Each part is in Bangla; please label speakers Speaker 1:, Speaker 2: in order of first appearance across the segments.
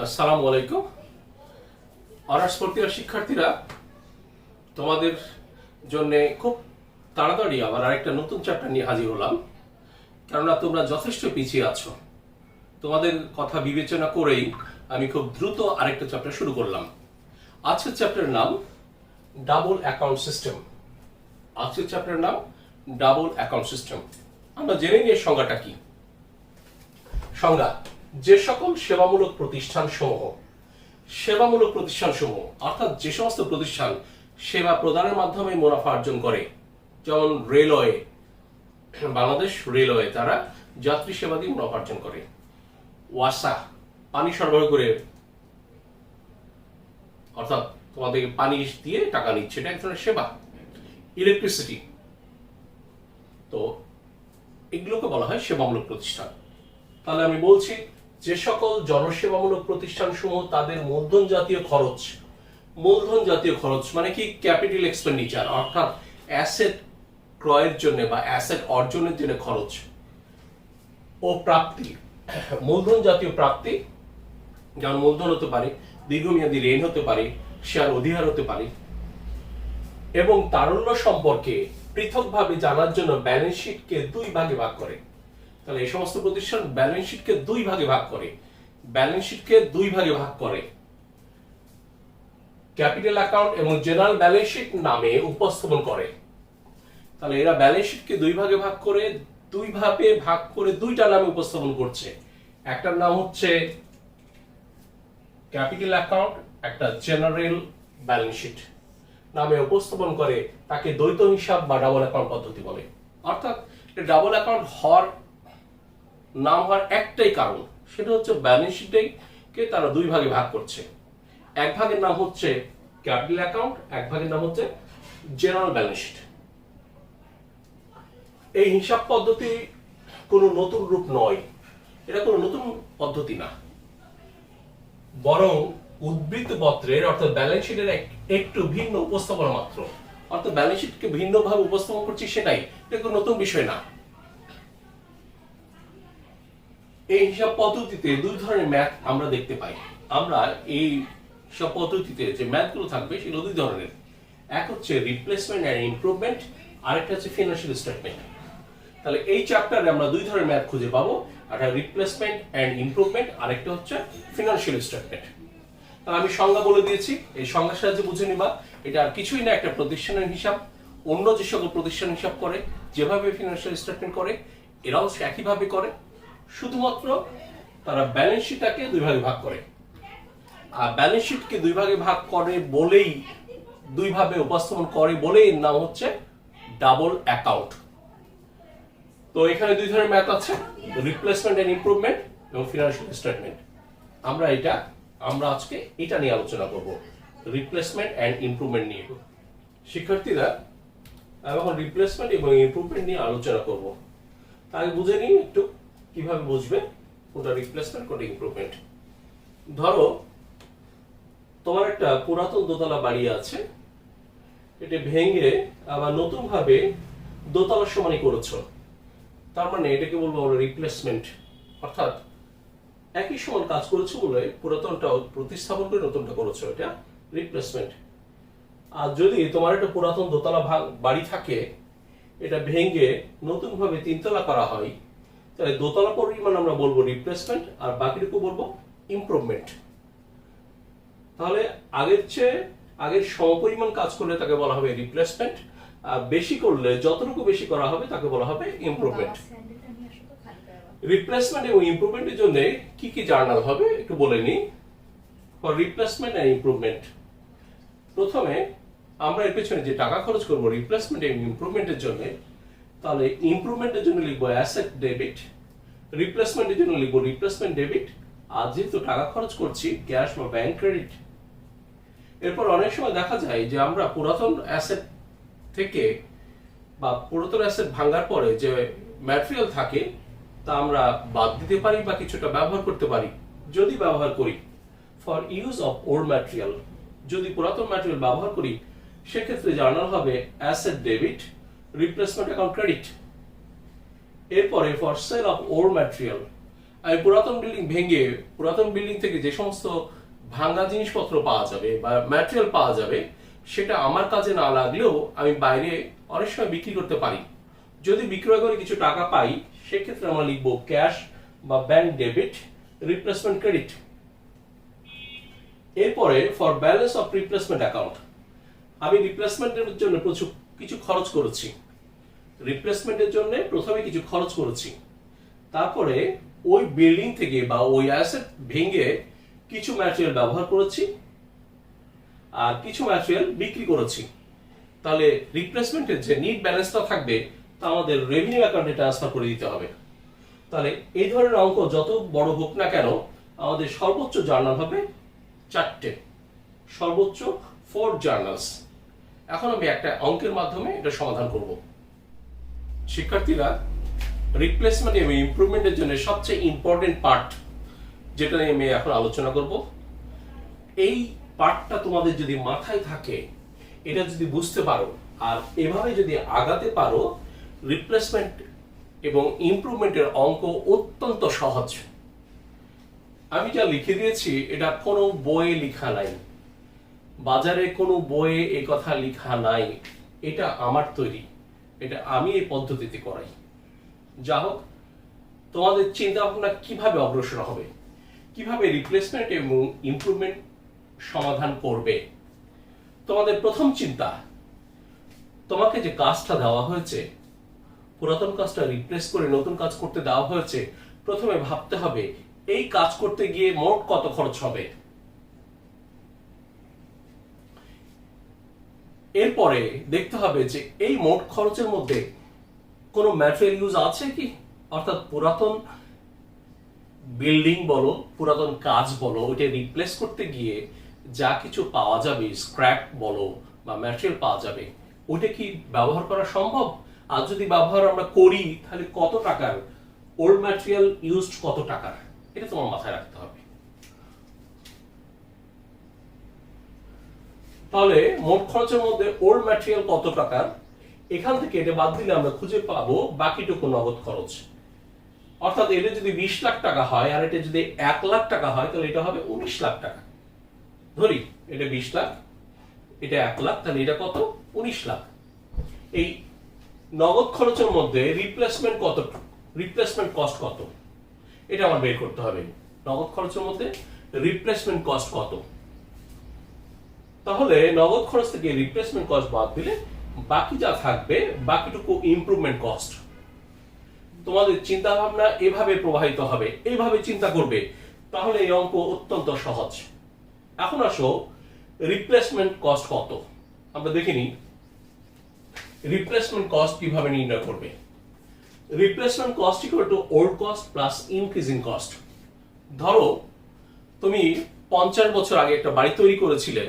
Speaker 1: আসসালামু আলাইকুম। অনার্স ফোর্থ ইয়ার শিক্ষার্থীরা, তোমাদের জন্য খুব তাড়াতাড়ি আবার আরেকটা নতুন চ্যাপ্টার নিয়ে হাজির হলাম, কেননা তোমরা যথেষ্ট পিছিয়ে আছো। তোমাদের কথা বিবেচনা করেই আমি খুব দ্রুত আরেকটা চ্যাপ্টার শুরু করলাম। আজকের চ্যাপ্টারের নাম ডাবল অ্যাকাউন্ট সিস্টেম। আজকের চ্যাপ্টারের নাম ডাবল অ্যাকাউন্ট সিস্টেম। আমরা জেনে নিই এর সংজ্ঞাটা কি। সংজ্ঞা: যে সকল সেবামূলক প্রতিষ্ঠানসমূহ অর্থাৎ যে সমস্ত প্রতিষ্ঠান সেবা প্রদানের মাধ্যমে মুনাফা অর্জন করে, যেমন রেলওয়ে, বাংলাদেশ রেলওয়ে তারা যাত্রী সেবা দিয়ে মুনাফা অর্জন করে। ওয়াসা, পানি সরবরাহ করে, অর্থাৎ তোমাদের পানি দিয়ে টাকা নিচ্ছে, এটা এক ধরনের সেবা। ইলেকট্রিসিটি, তো এগুলোকে বলা হয় সেবামূলক প্রতিষ্ঠান। তাহলে আমি বলছি, যে সকল জনসেবামূলক প্রতিষ্ঠান সমূহ তাদের মূলধন জাতীয় খরচ মানে কি, ক্যাপিটাল এক্সপেন্ডিচার, অর্থাৎ অ্যাসেট ক্রয়ের জন্য বা অ্যাসেট অর্জনের জন্য খরচ ও প্রাপ্তি, মূলধন জাতীয় প্রাপ্তি, যেমন মূলধন হতে পারে, দীর্ঘমেয়াদী ঋণ হতে পারে, শেয়ার অধিহার হতে পারে, এবং তারল্য সম্পর্কে পৃথকভাবে জানার জন্য ব্যালেন্স শিটকে দুই ভাগে ভাগ করে। তাহলে এই সমস্ত প্রতিষ্ঠান ব্যালেন্স শিটকে দুই ভাগে ভাগ করে, ক্যাপিটাল অ্যাকাউন্ট এবং জেনারেল ব্যালেন্স শিট নামে উপস্থাপন করে। তাহলে এরা ব্যালেন্স শিটকে দুই ভাগে ভাগ করে দুইটা নামে উপস্থাপন করছে। একটার নাম হচ্ছে ক্যাপিটাল অ্যাকাউন্ট, একটা জেনারেল ব্যালেন্স শিট নামে উপস্থাপন করে। তাকে দ্বৈত হিসাব বা ডাবল অ্যাকাউন্ট পদ্ধতি বলে। অর্থাৎ ডাবল অ্যাকাউন্ট হওয়ার একটাই কারণ, সেটা হচ্ছে ব্যালেন্স শিটকে তারা দুই ভাগে ভাগ করছে। এক ভাগের নাম হচ্ছে ক্যাপিটাল অ্যাকাউন্ট, এক ভাগের নাম হচ্ছে জেনারেল ব্যালেন্স শিট। এই হিসাব পদ্ধতি কোনো নতুন রূপ নয়, এটা কোনো নতুন পদ্ধতি না, বরং উদ্ধৃত পত্রের অর্থাৎ ব্যালেন্স শিটের একটু ভিন্ন উপস্থাপনা মাত্র। অর্থাৎ ব্যালেন্স শিটকে ভিন্নভাবে উপস্থাপন করছি, সেটাই, এটা কোনো নতুন বিষয় না। এই হিসাব পদ্ধতিতে দুই ধরনের ম্যাথ আমরা দেখতে পাই। আমরা এই হিসাব পদ্ধতিতে যে ম্যাথগুলো থাকবে সেগুলো দুই ধরনের। এক হচ্ছে রিপ্লেসমেন্ট এন্ড ইমপ্রুভমেন্ট, আরেকটা হচ্ছে ফিনান্সিয়াল স্টেটমেন্ট। তাহলে এই চ্যাপ্টারে আমরা দুই ধরনের ম্যাথ খুঁজে পাবো, একটা রিপ্লেসমেন্ট এন্ড ইমপ্রুভমেন্ট, আরেকটা হচ্ছে ফিনান্সিয়াল স্টেটমেন্ট। তাহলে আমি সংজ্ঞা বলে দিয়েছি, এই সংজ্ঞার সাহায্যে বুঝে নিবা এটা আর কিছুই না, একটা প্রতিষ্ঠানের হিসাব। অন্য যে সকল প্রতিষ্ঠান হিসাব করে, যেভাবে ফিনান্সিয়াল স্টেটমেন্ট করে, এরাও একইভাবে করে, শুধুমাত্র তারা ব্যালেন্স শিটটাকে দুই ভাগে ভাগ করে। আর ব্যালেন্স শিটকে দুই ভাগে ভাগ করে বলেই, দুইভাবে উপস্থাপন করে বলেই এর নাম হচ্ছে ডাবল অ্যাকাউন্ট। তো এখানে দুই ধরনের ম্যাথ আছে, রিপ্লেসমেন্ট এন্ড ইমপ্রুভমেন্ট এবং ফিনান্সিয়াল স্টেটমেন্ট। আমরা আজকে এটা নিয়ে আলোচনা করব, রিপ্লেসমেন্ট এন্ড ইমপ্রুভমেন্ট নিয়ে। শিক্ষার্থীরা, এখন রিপ্লেসমেন্ট এবং ইমপ্রুভমেন্ট নিয়ে আলোচনা করব। তাই বুঝে নিই একটু কিভাবে বুঝবে কোনটা রিপ্লেসমেন্ট কোনটা ইমপ্রুভমেন্ট। ধরো তোমার একটা পুরাতন দোতলা বাড়ি আছে, এটা ভেঙে আবার নতুন ভাবে দোতলার সমানই করেছো, তার মানে এটাকে বলবো আমরা রিপ্লেসমেন্ট। অর্থাৎ একই সমান কাজ করেছো বলে পুরাতনটা প্রতিস্থাপন করে নতুনটা করেছো, এটা রিপ্লেসমেন্ট। আর যদি তোমার একটা পুরাতন দোতলা বাড়ি থাকে, এটা ভেঙে নতুন ভাবে তিনতলা করা হয়, তাহলে দোতলা পরিমাণ আমরা বলবো রিপ্লেসমেন্ট, আর বাকিটুকু বলবো ইমপ্রুভমেন্ট। তাহলে আগের সমপরিমাণ কাজ করলে তাকে বলা হবে রিপ্লেসমেন্ট, আর বেশি করলে, যতটুকু বেশি করা হবে তাকে বলা হবে ইমপ্রুভমেন্ট। রিপ্লেসমেন্ট এবং ইমপ্রুভমেন্টের জন্য কি কি জার্নাল হবে একটু বলে নিই। ফর রিপ্লেসমেন্ট এন্ড ইমপ্রুভমেন্ট, প্রথমে আমরা এর পেছনে যে টাকা খরচ করব রিপ্লেসমেন্ট এবং ইমপ্রুভমেন্টের জন্য, তাহলে ইমপ্রুভমেন্টের জন্য লিখবো অ্যাসেট ডেবিট, রিপ্লেসমেন্টের জন্য লিখবো রিপ্লেসমেন্ট ডেবিট, আর যেহেতু টাকা খরচ করছি ক্যাশ বা ব্যাংক ক্রেডিট। এরপর অনেক সময় দেখা যায় যে আমরা পুরাতন অ্যাসেট থেকে বা পুরাতন অ্যাসেট ভাঙার পরে যে ম্যাটেরিয়াল থাকে তা আমরা বাদ দিতে পারি বা কিছুটা ব্যবহার করতে পারি। যদি ব্যবহার করি, for use of old material, যদি পুরাতন ম্যাটেরিয়াল ব্যবহার করি, সেক্ষেত্রে জার্নাল হবে asset debit, replacement account credit. এরপরে for sale of old material, আমি পুরাতন বিল্ডিং ভেঙে পুরাতন বিল্ডিং থেকে যে সমস্ত ভাঙা জিনিসপত্র পাওয়া যাবে বা ম্যাটেরিয়াল পাওয়া যাবে সেটা আমার কাজে না লাগলেও আমি বাইরে অনেক সময় বিক্রি করতে পারি। যদি বিক্রয় করে কিছু টাকা পাই সেক্ষেত্রে আমরা লিখবো ক্যাশ বা ব্যাংক ডেবিট, রিপ্লেসমেন্ট ক্রেডিট। এরপরে for balance of replacement account, আমি রিপ্লেসমেন্টের জন্য কিছু খরচ করেছি, রিপ্লেসমেন্টের জন্য প্রথমে কিছু খরচ করেছি, তারপরে ওই বিল্ডিং থেকে বা ওই অ্যাসেট ভেঙে কিছু ম্যাটেরিয়াল ব্যবহার করেছি আর কিছু ম্যাটেরিয়াল বিক্রি করেছি। তাহলে রিপ্লেসমেন্টের যে নিট ব্যালেন্সটা থাকবে তা আমাদের রেভিনিউ অ্যাকাউন্টে ট্রান্সফার করে দিতে হবে। তাহলে এই ধরনের অঙ্ক যত বড় হোক না কেন আমাদের সর্বোচ্চ জার্নাল হবে 4টে, সর্বোচ্চ 4 জার্নালস। এখন আমি একটা অঙ্কের মাধ্যমে এটা সমাধান করব। শিক্ষার্থীরা, রিপ্লেসমেন্ট এবং ইমপ্রুভমেন্টের জন্য সবচেয়ে ইম্পর্টেন্ট পার্ট যেটা নিয়ে আমি এখন আলোচনা করব, এই পার্টটা তোমাদের যদি মাথায় থাকে, এটা যদি বুঝতে পারো আর এভাবে যদি আগাতে পারো, রিপ্লেসমেন্ট এবং ইমপ্রুভমেন্টের অঙ্ক অত্যন্ত সহজ। আমি যা লিখে দিয়েছি এটা কোনো বইয়ে লেখা নাই, বাজারে কোনো বইয়ে এই কথা লেখা নাই, এটা আমার তৈরি, এটা আমি এই পদ্ধতিতে করাই। যা হোক, তোমাদের চিন্তা ভাবনা কিভাবে অগ্রসর হবে, কিভাবে রিপ্লেসমেন্ট এবং ইমপ্রুভমেন্ট সমাধান করবে। তোমাদের প্রথম চিন্তা, তোমাকে যে কাজটা দেওয়া হয়েছে, পুরাতন কাজটা রিপ্লেস করে নতুন কাজ করতে দেওয়া হয়েছে, প্রথমে ভাবতে হবে এই কাজ করতে গিয়ে মোট কত খরচ হবে। এরপরে দেখতে হবে যে এই মোট খরচের মধ্যে কোনো ম্যাটেরিয়াল ইউজ আছে কি, অর্থাৎ পুরাতন বিল্ডিং বলো, পুরাতন কাজ বলো, ওইটা রিপ্লেস করতে গিয়ে যা কিছু পাওয়া যাবে, স্ক্র্যাপ বলো বা ম্যাটেরিয়াল পাওয়া যাবে, ওইটা কি ব্যবহার করা সম্ভব? আর যদি ব্যবহার আমরা করি তাহলে কত টাকার, ওল্ড ম্যাটেরিয়াল ইউজড কত টাকার, এটা তোমার মাথায় রাখতে হবে। তাহলে মোট খরচের মধ্যে ওল্ড ম্যাটেরিয়াল কত টাকার, এখান থেকে এটা বাদ দিলে আমরা খুঁজে পাবো বাকিটুকু নগদ খরচ। অর্থাৎ এটা যদি 20 লাখ টাকা হয় আর এটা যদি 1 লাখ টাকা হয় তাহলে এটা হবে 19 লাখ টাকা। ধরি এটা 20 লাখ, এটা 1 লাখ, তাহলে এটা কত? 19 লাখ। এই নগদ খরচের মধ্যে রিপ্লেসমেন্ট কত, রিপ্লেসমেন্ট কস্ট কত, এটা আমার বের করতে হবে। নগদ খরচের মধ্যে রিপ্লেসমেন্ট কস্ট কত, তাহলে নগদ খরচ থেকে রিপ্লেসমেন্ট কস্ট বাদ দিলে বাকি যা থাকবে বাকিটুকু ইমপ্রুভমেন্ট কস্ট। তোমাদের চিন্তা ভাবনা এভাবে প্রবাহিত হবে, এইভাবে চিন্তা করবে, তাহলে এই অঙ্ক অত্যন্ত সহজ। এখন আসো রিপ্লেসমেন্ট কস্ট কত, আমরা দেখিনি রিপ্লেসমেন্ট কস্ট কিভাবে নির্ণয় করবে। Replacement cost equal to old cost plus increasing cost. ধরো তুমি 50 বছর আগে একটা বাড়ি তৈরি করেছিলে,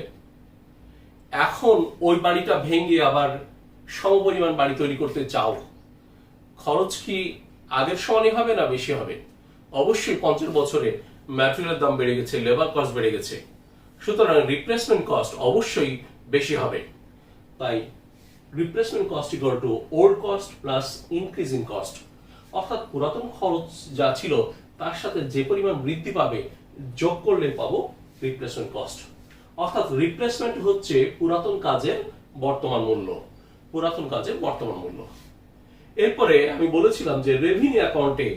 Speaker 1: এখন ওই বাড়িটা ভেঙে আবার সমপরিমাণ বাড়ি তৈরি করতে চাও, খরচ কি আগের সমানই হবে না বেশি হবে? অবশ্যই 50 বছরে ম্যাটেরিয়ালের দাম বেড়ে গেছে, লেবার কস্ট বেড়ে গেছে, সুতরাং রিপ্লেসমেন্ট কস্ট অবশ্যই বেশি হবে। তাই replacement cost equal to old cost plus increasing cost, অর্থাৎ পুরাতন খরচ যা ছিল তার সাথে যে পরিমাণ বৃদ্ধি পাবে যোগ করলে পাবো রিপ্লেসমেন্ট কস্ট। অর্থাৎ রিপ্লেসমেন্ট হচ্ছে পুরাতন কাজের বর্তমান মূল্য, পুরাতন কাজের বর্তমান মূল্য। এরপরে আমি বলেছিলাম যে রেভিনিউ অ্যাকাউন্টে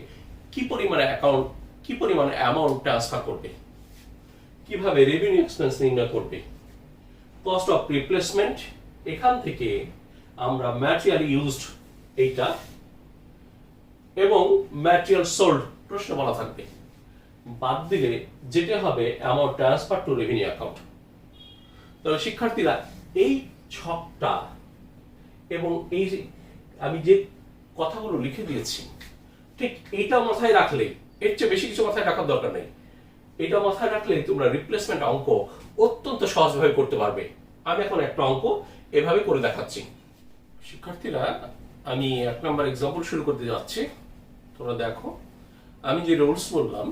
Speaker 1: কি পরিমাণে অ্যামাউন্ট ট্রান্সফার করবে, কিভাবে রেভিনিউ এক্সপেন্স নির্ণয় করবে। কস্ট অফ রিপ্লেসমেন্ট, এখান থেকে আমরা ম্যাটেরিয়াল ইউজড এইটা এবং ম্যাটেরিয়াল সোল্ড প্রশ্ন বলা থাকবে, বাদ দিলে যেটা হবে amount transfer to revenue account. তবে শিক্ষার্থীরা এই ছকটা এবং এই আমি যে কথাগুলো লিখে দিয়েছি ঠিক এইটা মাথায় রাখলে, এর চেয়ে বেশি কিছু মাথায় রাখার দরকার নেই, এটা মাথায় রাখলে তোমরা রিপ্লেসমেন্ট অঙ্ক অত্যন্ত সহজভাবে করতে পারবে। আমি এখন একটা অঙ্ক এভাবে করে দেখাচ্ছি। শিক্ষার্থীরা, আমি 1 নম্বর এক্সাম্পল শুরু করতে যাচ্ছি, তোমরা দেখো আমি যে রুলস বললাম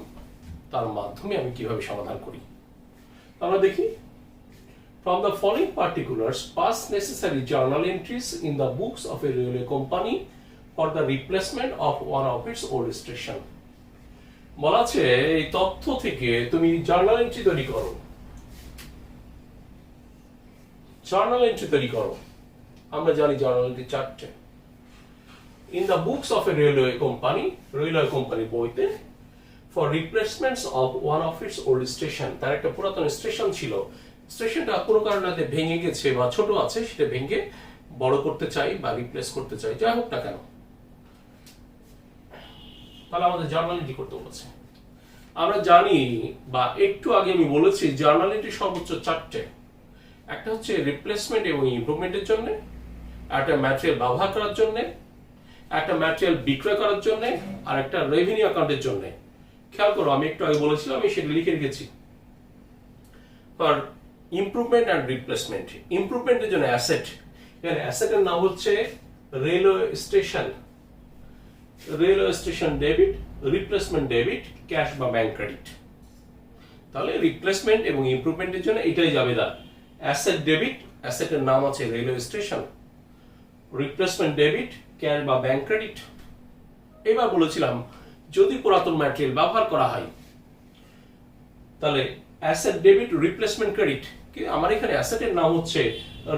Speaker 1: তার মাধ্যমে আমি কিভাবে সমাধান করি। আমরা দেখি, from the following particulars pass necessary journal entries in the books of a railway company for the replacement of one of its old station. বলা আছে এই তথ্য থেকে তুমি জার্নাল এন্ট্রি তৈরি করো। জার্নাল এন্ট্রি তৈরি করো। আমরা জানি জার্নাল এন্ট্রি 4টে। In the books of a railway company বইতে, for replacements of one of its old station, তার একটা পুরাতন স্টেশন ছিল, স্টেশনটা কোনো কারণে ভেঙে গেছে বা ছোট আছে, সেটা ভেঙে বড় করতে চাই বা রিপ্লেস করতে চাই, যাই হোক না কেন, তাহলে আমাদের জার্নাল এন্ট্রি করতে বলেছে। আমরা জানি বা একটু আগে আমি বলেছি জার্নাল এন্ট্রি সর্বোচ্চ 4টে। একটা হচ্ছে রিপ্লেসমেন্ট এবং ইমপ্রুভমেন্টের জন্য, একটা ম্যাটেরিয়াল ব্যবহার করার জন্য, একটা ম্যাটেরিয়াল বিক্রয় করার জন্য, আর একটা রেভিনিউ অ্যাকাউন্টের জন্য। খেয়াল করো, আমি একটু আগে বলেছিলাম, আমি সেটা লিখে রেখেছি। ফর ইমপ্রুভমেন্ট অ্যান্ড রিপ্লেসমেন্ট, ইমপ্রুভমেন্টের জন্য অ্যাসেট, এখানে অ্যাসেটের নাম হচ্ছে railway station. Railway station debit, replacement debit, cash বা ব্যাংক ক্রেডিট। তাহলে রিপ্লেসমেন্ট এবং ইমপ্রুভমেন্টের জন্য এটাই যাবে দা অ্যাসেট ডেবিট, অ্যাসেটের নাম আছে railway station, replacement debit, cash বা ব্যাংক ক্রেডিট। এবার বলেছিলাম যদি পুরাতন ম্যাটেরিয়াল ব্যবহার করা হয় তাহলে অ্যাসেট ডেবিট, রিপ্লেসমেন্ট ক্রেডিট। আমার এখানে অ্যাসেটের নাম হচ্ছে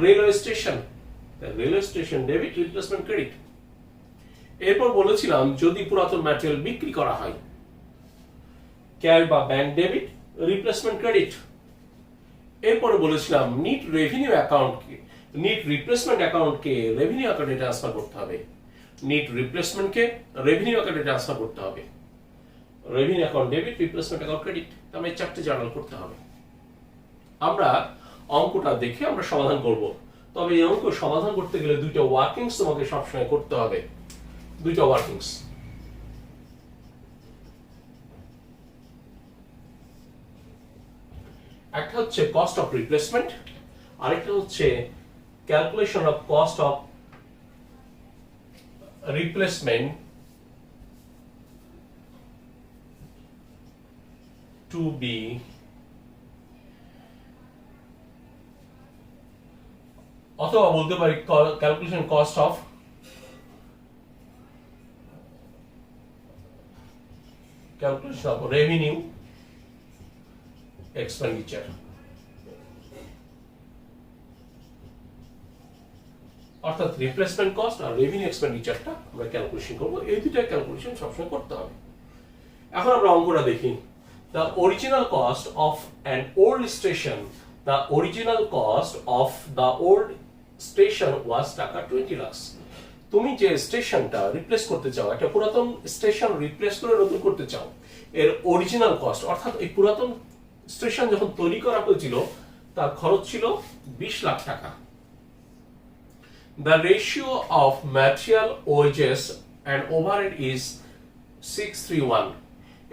Speaker 1: railway station, railway station debit, replacement credit. এরপর বলেছিলাম যদি পুরাতন ম্যাটেরিয়াল বিক্রি করা হয়, ক্যাশ বা ব্যাংক ডেবিট, রিপ্লেসমেন্ট ক্রেডিট। এরপরে বলেছিলাম নিট রেভিনিউ অ্যাকাউন্টকে, নিট রিপ্লেসমেন্ট অ্যাকাউন্টকে রেভিনিউ অ্যাকাউন্টে ট্রান্সফার করতে হবে, নিট রিপ্লেসমেন্টকে রেভিনিউ অ্যাকাউন্টে ট্রান্সফার করতে হবে। Revenue account debit, replacement account credit, তাহলে 4টে জার্নাল করতে হবে। আমরা অঙ্কটা দেখে আমরা সমাধান করব, তবে এই অঙ্ক সমাধান করতে গেলে 2টা ওয়ার্কিংস তোমাকে সবসময় করতে হবে, 2টা ওয়ার্কিংস। একটা হচ্ছে কস্ট অফ রিপ্লেসমেন্ট, আরেকটা হচ্ছে calculation of cost of replacement to be অথবা বলতে পারি calculation cost of revenue expenditure. অর্থাৎ রিপ্লেসমেন্ট কস্ট আর রেভিনিউ এক্সপেন্ডিচারটা আমরা ক্যালকুলেশন করব, এই দুইটা ক্যালকুলেশন সবসময় করতে হবে। এখন আমরা অঙ্কটা দেখি। The original cost of an old station, the original cost of the old station was টাকা 20 লাখ। তুমি যে স্টেশনটা রিপ্লেস করতে চাও, একটা পুরাতন স্টেশন রিপ্লেস করে নতুন করতে চাও, এর অরিজিনাল কস্ট অর্থাৎ এই পুরাতন স্টেশন যখন তৈরি করা হয়েছিল তার খরচ ছিল 20 লাখ টাকা। The ratio of material, wages and overhead is 6:3:1.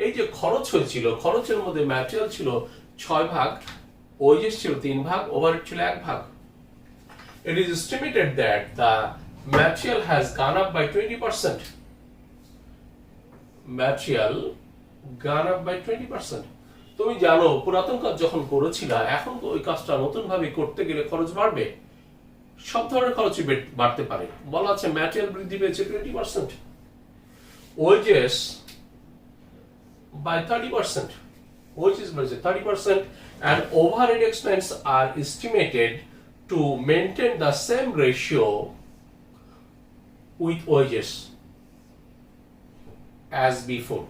Speaker 1: এই যে খরচ হয়েছিল, খরচের মধ্যে ম্যাটেরিয়াল ছিল 6 ভাগ, ওয়েজেস ছিল 3 ভাগ, ওভারহেড ছিল 1 ভাগ। It is estimated that the material has gone up by 20%. Material gone up by 20%. তুমি জানো পুরাতন কাজ যখন করেছিল, এখন তো ওই কাজটা নতুন ভাবে করতে গেলে খরচ বাড়বে, সব ধরনের খরচই বাড়তে পারে। বলা আছে ম্যাটেরিয়াল বৃদ্ধি পেয়েছে 20%, wages by 30%, wages by 30%, and overhead expense are estimated to maintain the same ratio with wages as before.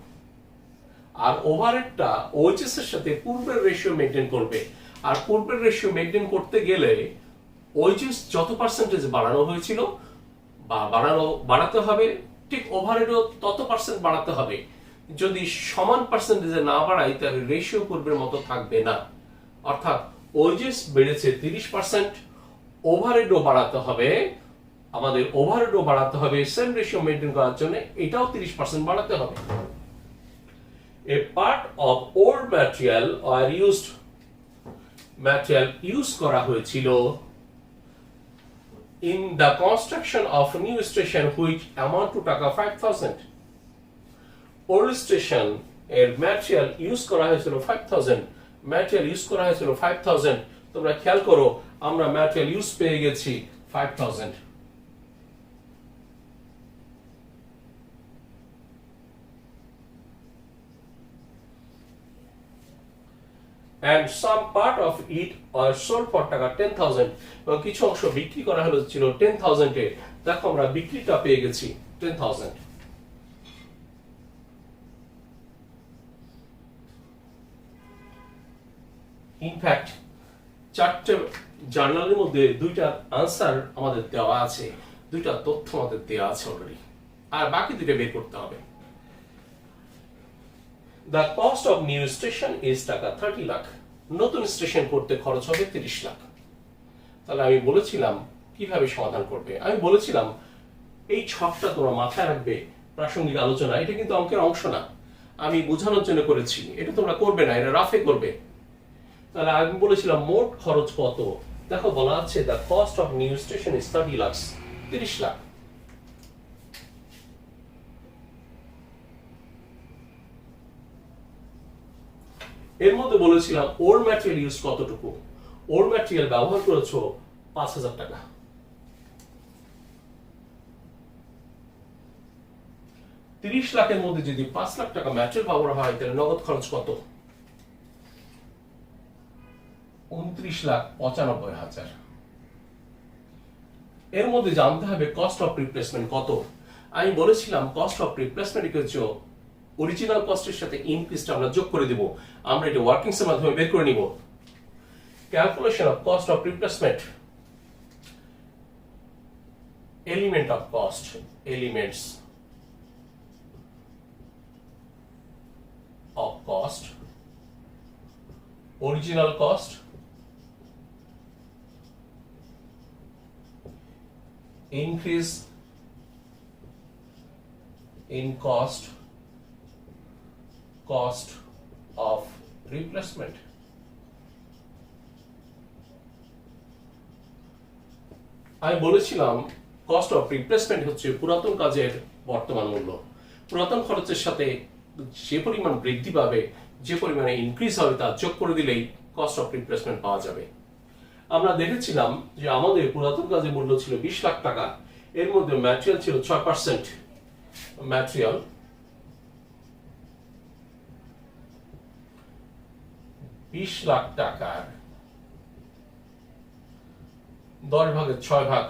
Speaker 1: আর ওভারহেডটা ওয়েজেস এর সাথে পূর্বের রেশিও মেইনটেইন করবে, আর পূর্বের রেশিও মেইনটেইন করতে গেলে ওয়েজেস যত পার্সেন্টেজ বাড়ানো হয়েছিল বা বাড়াতে হবে, ঠিক ওভারহেডও তত পার্সেন্ট বাড়াতে হবে। যদি সমান পার্সেন্টেজে না বাড়াই তাহলে রেশিও পূর্বের মতো থাকবে না। অর্থাৎ ওয়েজেস বেড়েছে 30%, ওভারহেডও বাড়াতে হবে, আমাদের ওভারহেডও বাড়াতে হবে সেম রেশিও মেইনটেইন করার জন্য, এটাও 30% বাড়াতে হবে। A part of old material or used material use করা হয়েছিল in the construction of new station which amount to টাকা 5,000. ওল্ড স্টেশন এর ম্যাটেরিয়াল ইউজ করা হয়েছিল 5,000, ম্যাটেরিয়াল ইউজ করা হয়েছিল 5,000। তোমরা খেয়াল করো আমরা ম্যাটেরিয়াল ইউজ পেয়ে গেছি 5,000। and some part of it are sold for টাকা 10,000 এবং কিছু অংশ বিক্রি করা হয়েছিল 10,000 এ। দেখো আমরা বিক্রিটা পেয়ে গেছি 10,000। ইনফ্যাক্ট চারটে জার্নালের মধ্যে দুইটা আনসার আমাদের দেওয়া আছে, দুইটা তথ্য আমাদের দেওয়া আছে অলরেডি, আর বাকি দুটো বের করতে হবে। The cost of new station is টাকা 30 লাখ। নতুন স্টেশন করতে খরচ হবে 30 লাখ। তাহলে আমি বলেছিলাম কিভাবে সমাধান করবে, আমি বলেছিলাম এই ছকটা তোমরা মাথায় রাখবে প্রাসঙ্গিক আলোচনা, এটা কিন্তু অঙ্কের অংশ না, আমি বোঝানোর জন্য করেছি, এটা তোমরা করবে না, এটা রাফে করবে। তাহলে আমি বলেছিলাম মোট খরচ কত, দেখো বলা আছে the cost of new station is 30 lakh, 30 lakh. এর মধ্যে বলেছিলাম ওর ম্যাটেরিয়াল ইউজ কতটুকু, ওর ম্যাটেরিয়াল ব্যবহার করেছো 5,000 টাকা। তিরিশ লাখের মধ্যে যদি 5 লাখ টাকা ম্যাটেরিয়াল ব্যবহার হয় তাহলে নগদ খরচ কত? 29,95,000। এর মধ্যে জানতে হবে কস্ট অফ রিপ্লেসমেন্ট কত। আমি বলেছিলাম cost of replacement equals to original কস্টের সাথে ইনক্রিজটা আমরা যোগ করে দেব, আমরা এটা ওয়ার্কিংস এর মাধ্যমে বের করে নিব। Calculation of cost of replacement, element of cost, elements of cost, original cost, increase in cost, cost of replacement। আমি বলেছিলাম কস্ট অফ রিপ্লেসমেন্ট হচ্ছে পুরাতন কাজের বর্তমান মূল্য, পুরাতন খরচের সাথে যে পরিমাণ বৃদ্ধি পাবে, যে পরিমাণে ইনক্রিজ হবে তা যোগ করে দিলেই কস্ট অফ রিপ্লেসমেন্ট পাওয়া যাবে। আমরা দেখেছিলাম যে আমাদের পুরাতন কাজের মূল্য ছিল 20 লাখ টাকা, এর মধ্যে ম্যাটেরিয়াল ছিল 6%, ম্যাটেরিয়াল 20 লাখ টাকার 10 ভাগের 6 ভাগ,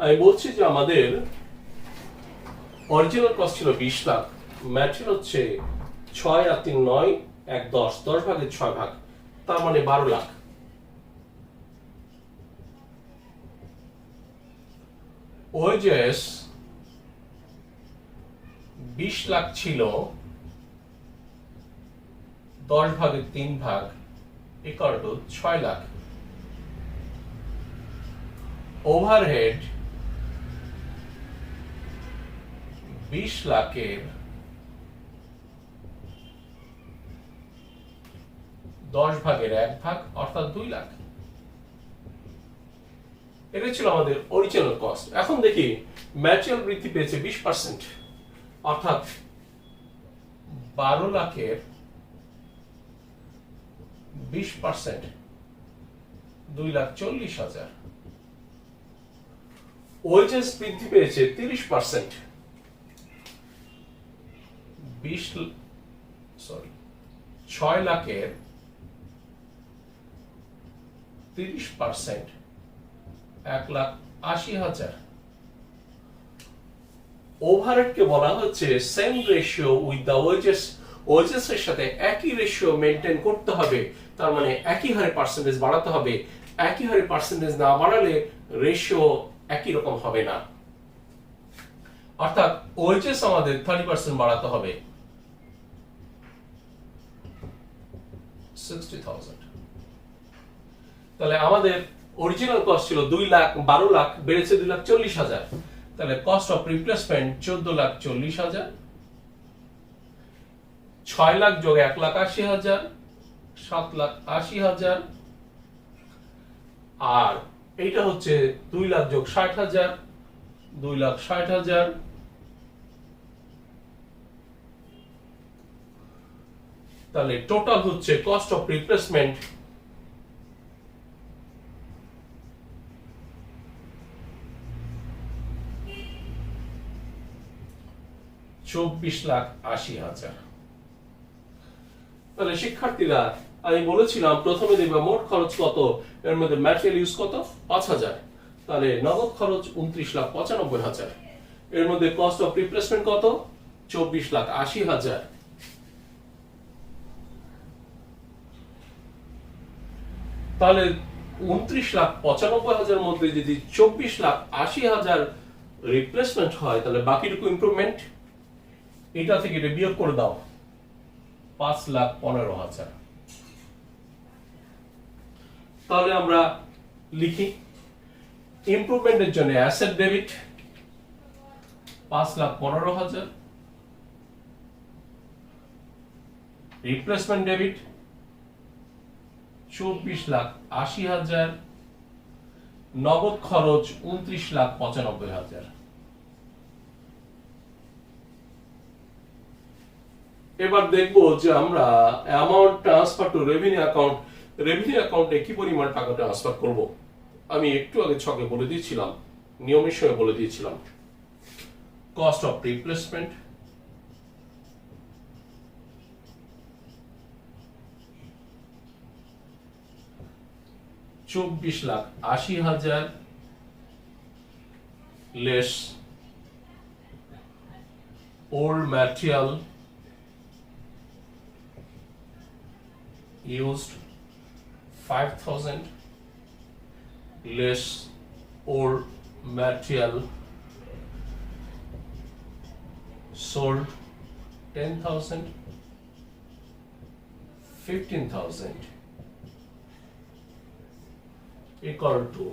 Speaker 1: আমি বলছি যে আমাদের অরিজিনাল কস্ট ছিল 20 লাখ, ম্যাটেরিয়াল হচ্ছে 6 আর 3 9 1 10, 10 ভাগের 6 ভাগ, তার মানে 12 লাখ। ওয়েজেস 20 লাখ ছিল, 10 ভাগের 3 ভাগ ইকুয়াল টু 6 লাখ। ওভারহেড 20 লাখের 10 ভাগের 1 ভাগ অর্থাৎ 2 লাখ। এটা ছিল আমাদের অরিজিনাল কস্ট। এখন দেখি ম্যাটেরিয়াল বৃদ্ধি পেয়েছে 20%, অর্থাৎ 12 লাখের 20% 2,40,000। ওয়েজেস বৃদ্ধি পেয়েছে 30%, 6 লাখের 30% 1,80,000। ওভারহেডকে বলা হচ্ছে same ratio with the wages, wages এর সাথে একই রেশিও মেইনটেইন করতে হবে, তার মানে একই হারে পার্সেন্টেজ বাড়াতে হবে। একই হারে পার্সেন্টেজ না বাড়ালে রেশিও একই রকম হবে না, অর্থাৎ ওয়েজেস আমাদের 30% বাড়াতে হবে, 60,000। তাহলে আমাদের অরিজিনাল কস্ট ছিল 2 লাখ, 12 লাখ বেড়েছে 2,40,000, তাহলে কস্ট অফ রিপ্লেসমেন্ট 14,40,000, 6 লাখ যোগ 1,80,000 7,80,000, আর এইটা হচ্ছে 2 লাখ যোগ 60,000 2,60,000, তাহলে টোটাল হচ্ছে কস্ট অফ রিপ্লেসমেন্ট 14,40,000। 24,80,000। তাহলে শিক্ষার্থীরা, আমি বলেছিলাম প্রথমে দেখবে মোট খরচ কত, এর মধ্যে ম্যাটেরিয়াল ইউজ কত 5,000, তাহলে নগদ খরচ 29,95,000, এর মধ্যে কস্ট অফ রিপ্লেসমেন্ট কত 24,80,000। তাহলে 29,95,000 মধ্যে যদি 24,80,000 রিপ্লেসমেন্ট হয়, তাহলে বাকিটুকু ইমপ্রুভমেন্ট, এটা থেকে এটা বিয়োগ করে দাও 5,15,000। তাহলে আমরা লিখি ইমপ্রুভমেন্টের জন্য অ্যাসেট ডেবিট 5,15,000, রিপ্লেসমেন্ট ডেবিট 24,80,000, নগদ খরচ 29,95,000। এবার দেখবো যে আমরা amount transfer to revenue account, revenue অ্যাকাউন্টে কি পরিমাণ টাকা ট্রান্সফার করব। আমি একটু আগে ছকে বলে দিয়েছিলাম, নিয়মের সময় বলে দিয়েছিলাম। Cost of replacement $24,80,000 less old material used 5,000 less old material sold 10,000 15,000 equal to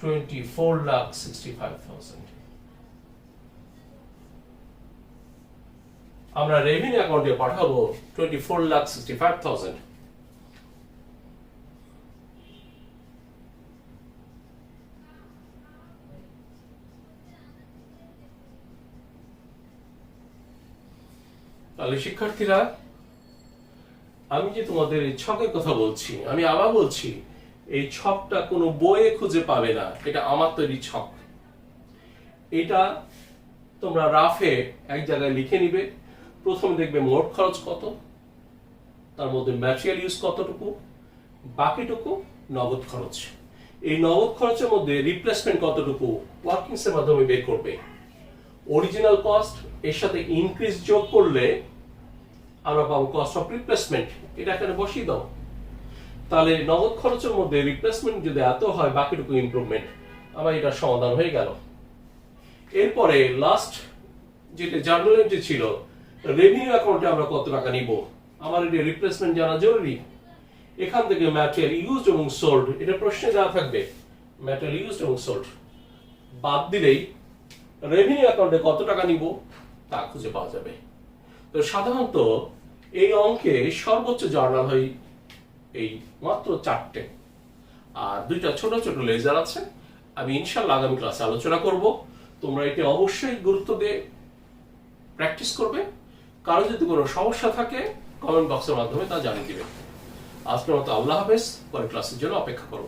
Speaker 1: 24,65,000। আমরা রেভিনিউ অ্যাকাউন্টে পাঠাবো 24,65,000। তাহলে শিক্ষার্থীরা, আমি যে তোমাদের এই ছকের কথা বলছি, আমি আবার বলছি, এই ছকটা কোনো বইয়ে খুঁজে পাবে না, এটা আমার তৈরি ছক। এটা তোমরা রাফে এক জায়গায় লিখে নিবে। প্রথমে দেখবে মোট খরচ কত, তার মধ্যে ম্যাটেরিয়াল ইউজ কতটুকু, বাকিটুকু নগদ খরচ। এই নগদ খরচের মধ্যে রিপ্লেসমেন্ট কতটুকু ওয়ার্কিংস এর মাধ্যমে বের করবে। অরিজিনাল কস্ট এর সাথে ইনক্রিজ যোগ করলে আমরা পাবো কস্ট অফ রিপ্লেসমেন্ট, এটা এখানে বসিয়ে দাও। তাহলে নগদ খরচের মধ্যে রিপ্লেসমেন্ট যদি এত হয়, বাকিটুকু ইমপ্রুভমেন্ট, আমার এটা সমাধান হয়ে গেল। এরপরে লাস্ট যেটা জার্নাল এন্ট্রি ছিল, রেভিনিউ অ্যাকাউন্টে আমরা কত টাকা নিব, আমার এটা রিপ্লেসমেন্ট জানা জরুরি। এখান থেকে ম্যাটেরিয়াল ইউজড এবং সোল্ড, এটা প্রশ্নে দেওয়া থাকবে, ম্যাটেরিয়াল ইউজড এবং সোল্ড বাদ দিলেই রেভিনিউ অ্যাকাউন্টে কত টাকা নিব তা খুঁজে পাওয়া যাবে। তো সাধারণত এই অঙ্কে সর্বোচ্চ জার্নাল হয় এই মাত্র 4টে, আর 2টা ছোট ছোট লেজার আছে। আমি ইনশাআল্লাহ আগামী ক্লাসে আলোচনা করব। তোমরা এটা অবশ্যই গুরুত্ব দিয়ে প্র্যাকটিস করবে। কারো যদি কোনো সমস্যা থাকে কমেন্ট বক্সের মাধ্যমে তা জানিয়ে দিবে। আজকের মতো আল্লাহ হাফেজ, পরের ক্লাসের জন্য অপেক্ষা করো।